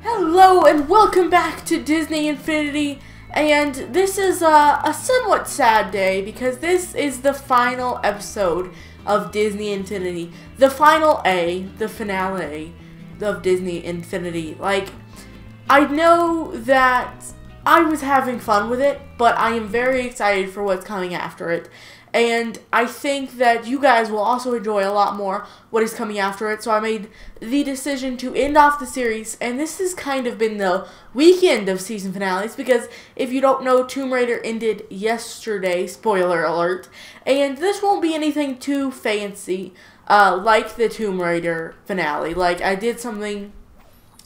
Hello and welcome back to Disney Infinity, and this is a somewhat sad day because this is the final episode of Disney Infinity. The finale of Disney Infinity. Like, I know that I was having fun with it, but I am very excited for what's coming after it. And I think that you guys will also enjoy a lot more what is coming after it. So I made the decision to end off the series. And this has kind of been the weekend of season finales. Because if you don't know, Tomb Raider ended yesterday. Spoiler alert. And this won't be anything too fancy like the Tomb Raider finale. Like, I did something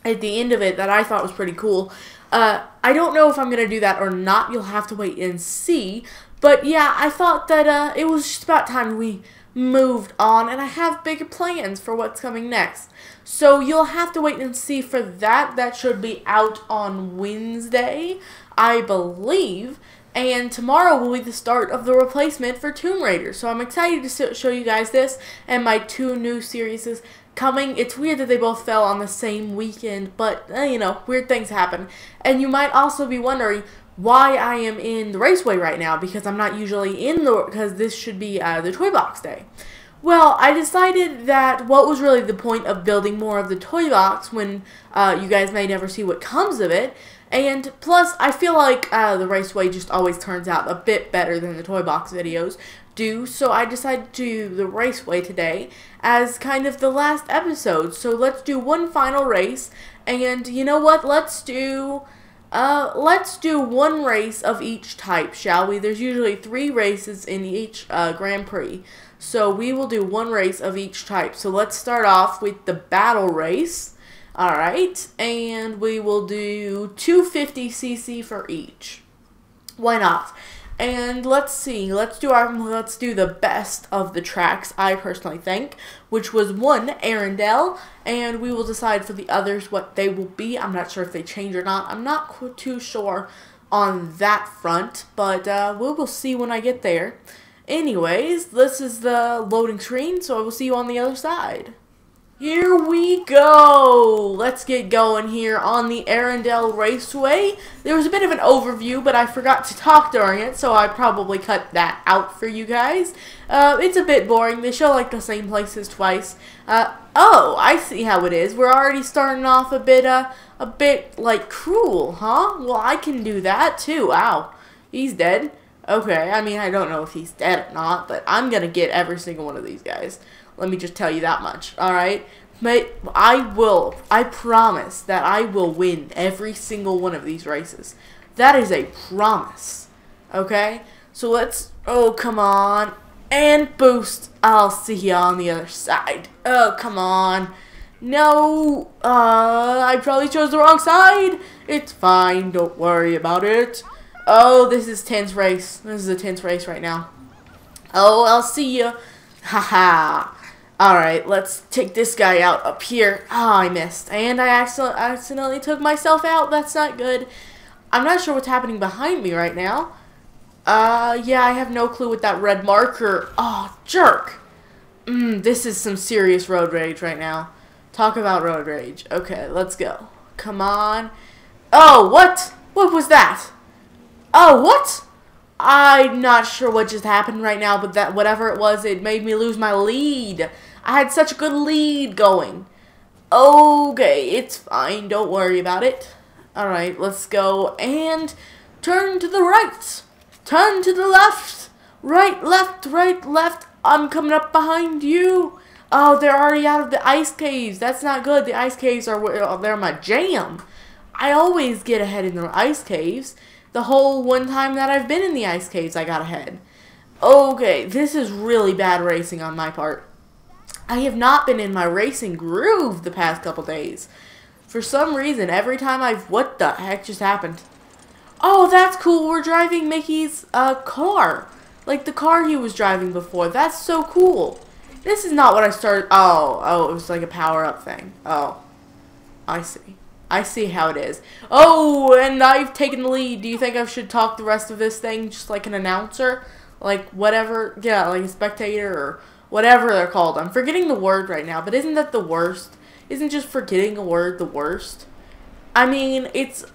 at the end of it that I thought was pretty cool. I don't know if I'm going to do that or not. You'll have to wait and see. But yeah, I thought that it was just about time we moved on, and I have bigger plans for what's coming next. So you'll have to wait and see for that. That should be out on Wednesday, I believe. And tomorrow will be the start of the replacement for Tomb Raider. So I'm excited to show you guys this and my two new series coming. It's weird that they both fell on the same weekend, but you know, weird things happen. And you might also be wondering why I am in the Raceway right now, because I'm not usually because this should be the Toy Box Day. Well, I decided that what was really the point of building more of the Toy Box when you guys may never see what comes of it. And plus, I feel like the Raceway just always turns out a bit better than the Toy Box videos do. So I decided to do the Raceway today as kind of the last episode. So let's do one final race. And you know what? Let's do one race of each type, shall we? There's usually 3 races in each Grand Prix. So we will do one race of each type. So let's start off with the battle race. Alright, and we will do 250cc for each. Why not? And let's see, let's do the best of the tracks, I personally think, which was 1, Arendelle, and we will decide for the others what they will be. I'm not sure if they change or not. I'm not too sure on that front, but we will see when I get there. Anyways, this is the loading screen, so I will see you on the other side. Here we go! Let's get going here on the Arendelle Raceway. There was a bit of an overview, but I forgot to talk during it, so I probably cut that out for you guys. It's a bit boring. They show like the same places twice. Oh, I see how it is. We're already starting off a bit like cruel, huh? Well, I can do that too. Ow. He's dead. Okay, I mean, I don't know if he's dead or not, but I'm gonna get every single one of these guys. Let me just tell you that much, alright? I promise that I will win every single one of these races. That is a promise, okay? So let's, oh, come on, and boost. I'll see you on the other side. Oh, come on. No, I probably chose the wrong side. It's fine, don't worry about it. Oh, this is tense race. This is a tense race right now. Oh, I'll see you. Haha. Alright, let's take this guy out up here. Oh, I missed. And I accidentally took myself out. That's not good. I'm not sure what's happening behind me right now. Yeah, I have no clue with that red marker. Oh, jerk. This is some serious road rage right now. Talk about road rage. Okay, let's go. Come on. Oh, what? What was that? Oh, what? I'm not sure what just happened right now, but that whatever it was, it made me lose my lead. I had such a good lead going. Okay, it's fine. Don't worry about it. Alright, let's go. And turn to the right. Turn to the left. Right, left, right, left. I'm coming up behind you. Oh, they're already out of the ice caves. That's not good. The ice caves they're my jam. I always get ahead in the ice caves. The whole one time that I've been in the ice caves, I got ahead. Okay, this is really bad racing on my part. I have not been in my racing groove the past couple days. For some reason, every time what the heck just happened? Oh, that's cool. We're driving Mickey's car. Like the car he was driving before. That's so cool. This is not what I started. Oh, it was like a power-up thing. Oh, I see. I see how it is. Oh, and I've taken the lead. Do you think I should talk the rest of this thing just like an announcer? Like whatever, yeah, like a spectator or whatever they're called. I'm forgetting the word right now, but isn't that the worst? Isn't just forgetting a word the worst? I mean,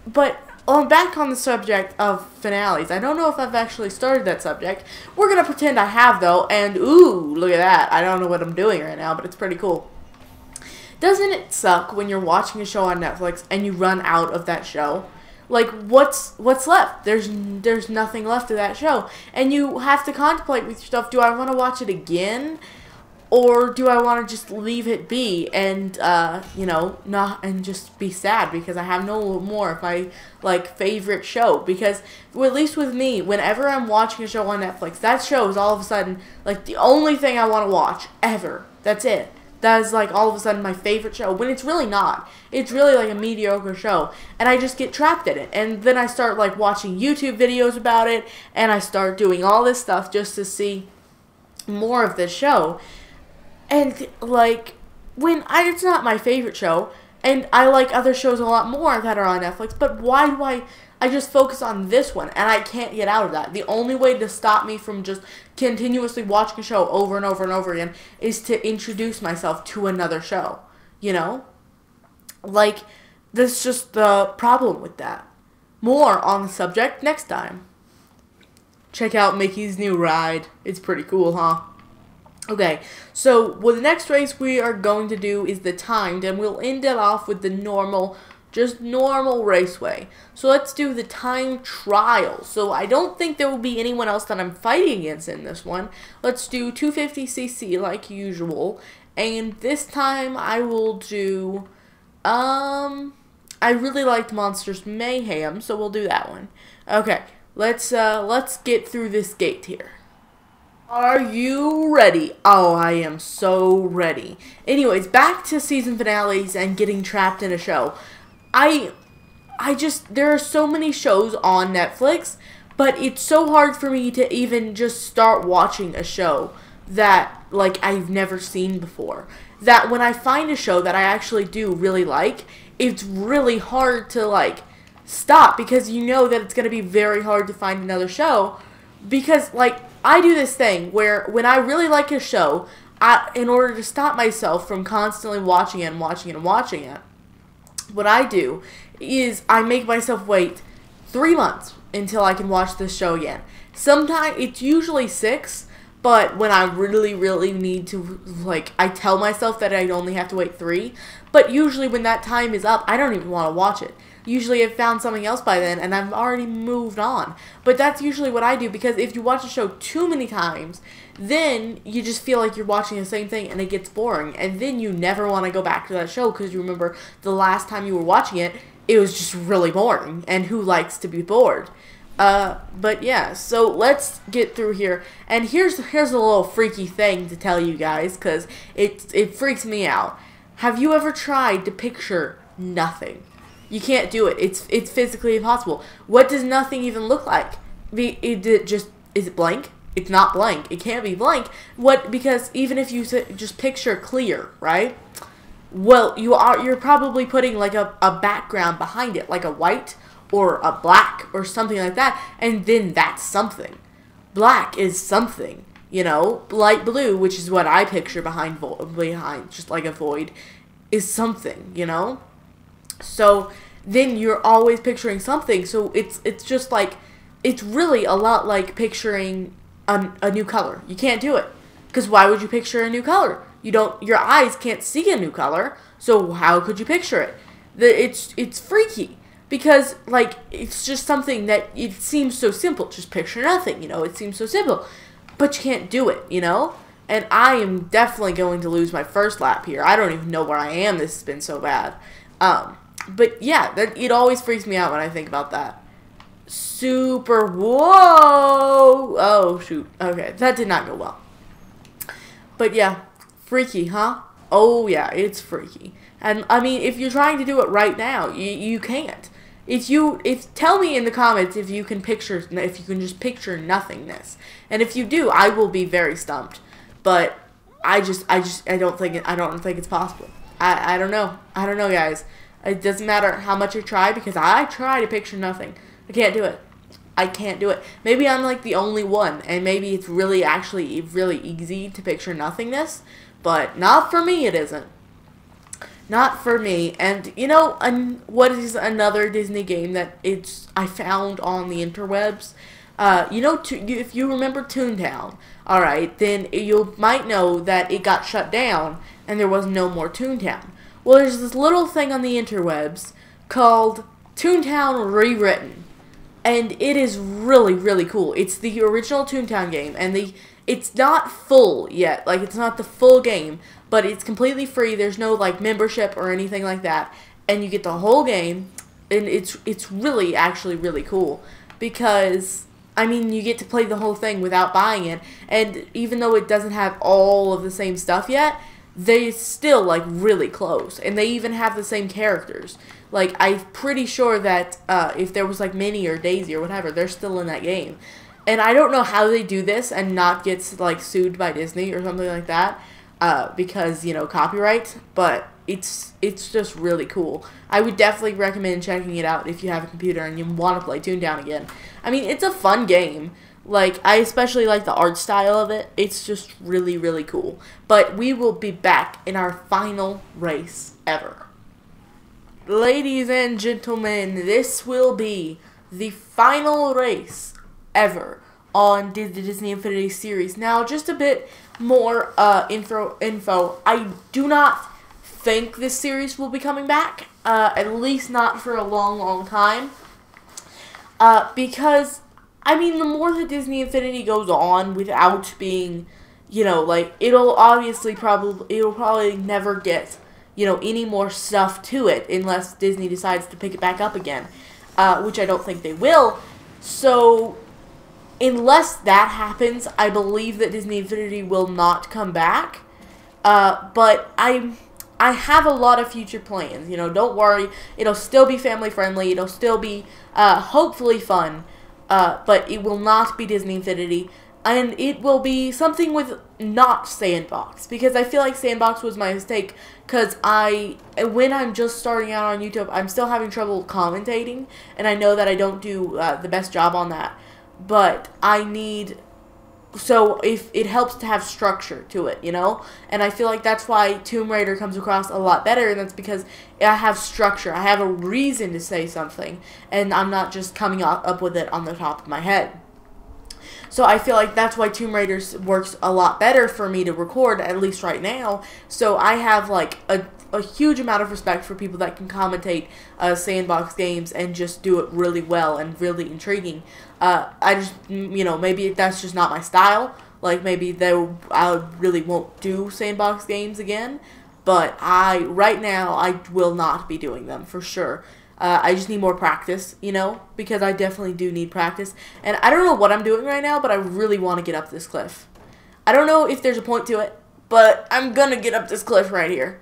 but back on the subject of finales. I don't know if I've actually started that subject. We're going to pretend I have, though, and ooh, look at that. I don't know what I'm doing right now, but it's pretty cool. Doesn't it suck when you're watching a show on Netflix and you run out of that show? Like, what's left? There's nothing left of that show. And you have to contemplate with yourself, do I want to watch it again? Or do I want to just leave it be and, and just be sad because I have no more of my, favorite show? Because, well, at least with me, whenever I'm watching a show on Netflix, that show is all of a sudden, the only thing I want to watch ever. That's it. That is, all of a sudden my favorite show, when it's really not. It's really, a mediocre show, and I just get trapped in it. And then I start, watching YouTube videos about it, and I start doing all this stuff just to see more of this show. And, it's not my favorite show, and I like other shows a lot more that are on Netflix, but why do I just focus on this one, and I can't get out of that? The only way to stop me from just continuously watching a show over and over and over again is to introduce myself to another show, that's just the problem with that. More on the subject next time. Check out Mickey's new ride. It's pretty cool, huh? Okay, so the next race we are going to do is the timed, and we'll end it off with the normal Raceway. So let's do the time trial. So I don't think there will be anyone else that I'm fighting against in this one. Let's do 250cc like usual, and this time I will do, I really liked Monsters Mayhem, so we'll do that one. Okay, let's get through this gate here. Are you ready? Oh, I am so ready. Anyways, back to season finales and getting trapped in a show. There are so many shows on Netflix, but it's so hard for me to even just start watching a show that, I've never seen before. That when I find a show that I actually do really like, it's really hard to, stop, because you know that it's going to be very hard to find another show, because, I do this thing where when I really like a show, in order to stop myself from constantly watching it and watching it and watching it, what I do is I make myself wait 3 months until I can watch this show again. Sometimes, it's usually 6, but when I really, really need to, I tell myself that I only have to wait 3, but usually when that time is up, I don't even want to watch it. Usually I've found something else by then, and I've already moved on. But that's usually what I do, because if you watch a show too many times, then you just feel like you're watching the same thing, and it gets boring. And then you never want to go back to that show, because you remember the last time you were watching it, it was just really boring. And who likes to be bored? But yeah, so let's get through here. And here's a little freaky thing to tell you guys, because it freaks me out. Have you ever tried to picture nothing? You can't do it. It's physically impossible. What does nothing even look like? Is it blank? It's not blank. It can't be blank. Because even if you just picture clear, right? Well, you're probably putting a background behind it, like a white or a black or something like that, and then that's something. Black is something, Light blue, which is what I picture behind just like a void, is something, So then you're always picturing something. So it's just it's really a lot like picturing a new color. You can't do it, because why would you picture a new color? Your eyes can't see a new color, so how could you picture it? It's freaky, because it's just something that it seems so simple. Just picture nothing, it seems so simple, but you can't do it, And I am definitely going to lose my first lap here. I don't even know where I am. This has been so bad. But yeah, it always freaks me out when I think about that. Super, whoa! Oh, shoot. Okay, that did not go well. But yeah, freaky, huh? Oh yeah, it's freaky. And I mean, if you're trying to do it right now, you can't. Tell me in the comments if you can just picture nothingness. And if you do, I will be very stumped. But I don't think it's possible. I don't know. I don't know, guys. It doesn't matter how much I try, because I try to picture nothing. I can't do it. I can't do it. Maybe I'm the only one, and maybe it's actually really easy to picture nothingness, but not for me, it isn't. Not for me. And you know, what is another Disney game that I found on the interwebs? You know, if you remember Toontown, all right, then you might know that it got shut down and there was no more Toontown. Well, there's this little thing on the interwebs called Toontown Rewritten, and it is really, really cool. It's the original Toontown game, and it's not full yet. Like, it's not the full game, but it's completely free. There's no, like, membership or anything like that, and you get the whole game, and it's really, actually really cool, because I mean, you get to play the whole thing without buying it, and even though it doesn't have all of the same stuff yet, they still, like, really close, and they even have the same characters. Like, I'm pretty sure that if there was, like, Minnie or Daisy or whatever, they're still in that game. And I don't know how they do this and not get, like, sued by Disney or something like that, because, you know, copyright, but it's just really cool. I would definitely recommend checking it out if you have a computer and you want to play Toontown again. I mean, it's a fun game. Like, I especially like the art style of it. It's just really, really cool. But we will be back in our final race ever. Ladies and gentlemen, this will be the final race ever on the Disney Infinity series. Now, just a bit more info. I do not think this series will be coming back, at least not for a long, long time, because, I mean, the more that Disney Infinity goes on without being, you know, like, it'll probably never get, you know, any more stuff to it unless Disney decides to pick it back up again, which I don't think they will. So, unless that happens, I believe that Disney Infinity will not come back, but I have a lot of future plans, you know, don't worry, it'll still be family friendly, it'll still be, hopefully fun, but it will not be Disney Infinity, and it will be something with not Sandbox, because I feel like Sandbox was my mistake, because when I'm just starting out on YouTube, I'm still having trouble commentating, and I know that I don't do the best job on that, but so if it helps to have structure to it, you know? And I feel like that's why Tomb Raider comes across a lot better, and that's because I have structure. I have a reason to say something, and I'm not just coming up with it on the top of my head. So I feel like that's why Tomb Raider works a lot better for me to record, at least right now. So I have, like, a huge amount of respect for people that can commentate Sandbox games and just do it really well and really intriguing. I just, you know, maybe that's just not my style. Like, maybe I really won't do Sandbox games again. But right now, I will not be doing them, for sure. I just need more practice, you know, because I definitely do need practice. And I don't know what I'm doing right now, but I really want to get up this cliff. I don't know if there's a point to it, but I'm gonna get up this cliff right here.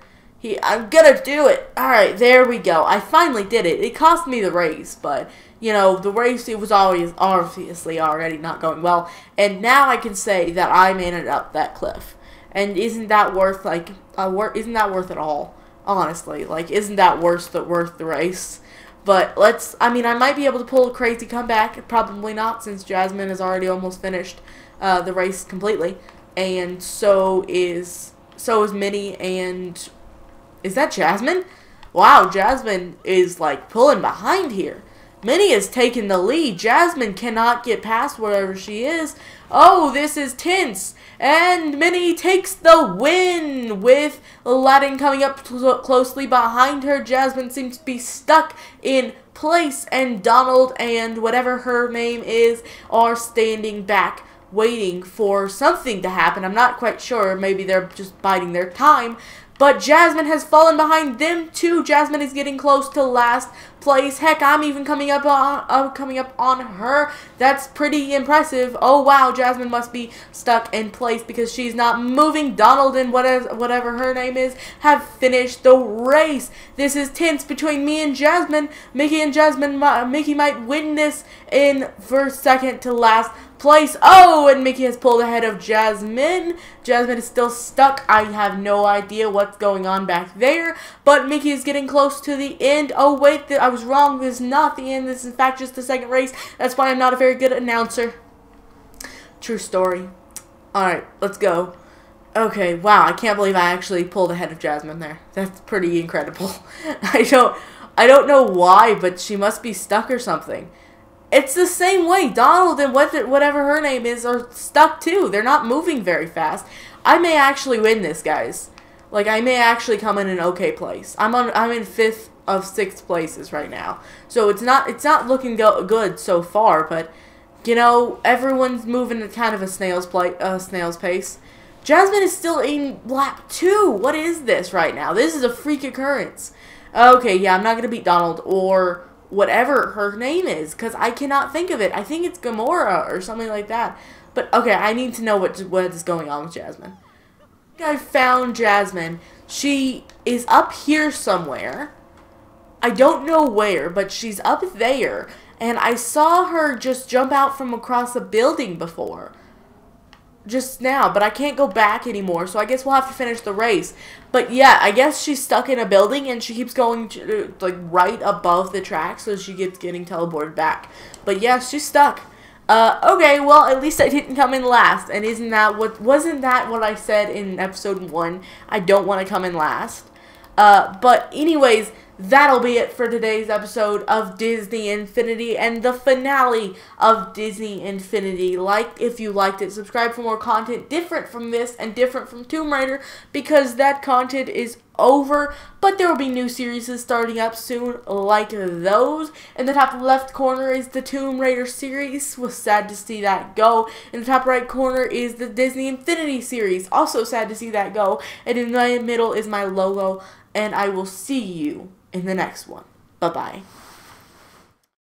I'm gonna do it. Alright, there we go. I finally did it. It cost me the race, but, you know, the race, it was obviously already not going well. And now I can say that I made it up that cliff. And isn't that worth, like, isn't that worth it all? Honestly, like, isn't that worth the race? But I mean, I might be able to pull a crazy comeback. Probably not, since Jasmine has already almost finished the race completely. And so is Minnie, and is that Jasmine? Wow, Jasmine is, like, pulling behind here. Minnie is taking the lead. Jasmine cannot get past wherever she is. Oh, this is tense. And Minnie takes the win with Aladdin coming up closely behind her. Jasmine seems to be stuck in place, and Donald and whatever her name is are standing back waiting for something to happen. I'm not quite sure. Maybe they're just biding their time. But Jasmine has fallen behind them too. Jasmine is getting close to last place. Heck, I'm even coming up on her. That's pretty impressive. Oh wow, Jasmine must be stuck in place because she's not moving. Donald and whatever her name is have finished the race. This is tense between me and Jasmine. Mickey might win this in first, second to last place. Oh, and Mickey has pulled ahead of Jasmine. Jasmine is still stuck. I have no idea what's going on back there, but Mickey is getting close to the end. Oh wait, I was wrong. This is not the end. This is in fact just the second race. That's why I'm not a very good announcer. True story. Alright, let's go. Okay, wow, I can't believe I actually pulled ahead of Jasmine there. That's pretty incredible. I don't know why, but she must be stuck or something. It's the same way. Donald and whatever her name is are stuck too. They're not moving very fast. I may actually win this, guys. Like, I may actually come in an okay place. I'm in 5th of 6 places right now. So it's not looking good so far, but you know, everyone's moving at kind of a snail's pace. Jasmine is still in lap 2. What is this right now? This is a freak occurrence. Okay, yeah, I'm not going to beat Donald or whatever her name is because I cannot think of it. I think it's Gamora or something like that. But, okay, I need to know what is going on with Jasmine. I think I found Jasmine. She is up here somewhere. I don't know where, but she's up there. And I saw her just jump out from across a building before. Just now, but I can't go back anymore, so I guess we'll have to finish the race. But yeah, I guess she's stuck in a building and she keeps going to, like, right above the track, so she keeps getting teleported back. But yeah, she's stuck. Okay, well, at least I didn't come in last, and wasn't that what I said in episode 1? I don't want to come in last. But anyways, that'll be it for today's episode of Disney Infinity and the finale of Disney Infinity. If you liked it, subscribe for more content different from this and different from Tomb Raider because that content is over, but there will be new series starting up soon like those. In the top left corner is the Tomb Raider series. Was sad to see that go. In the top right corner is the Disney Infinity series. Also sad to see that go. And in the middle is my logo. And I will see you in the next one. Bye-bye.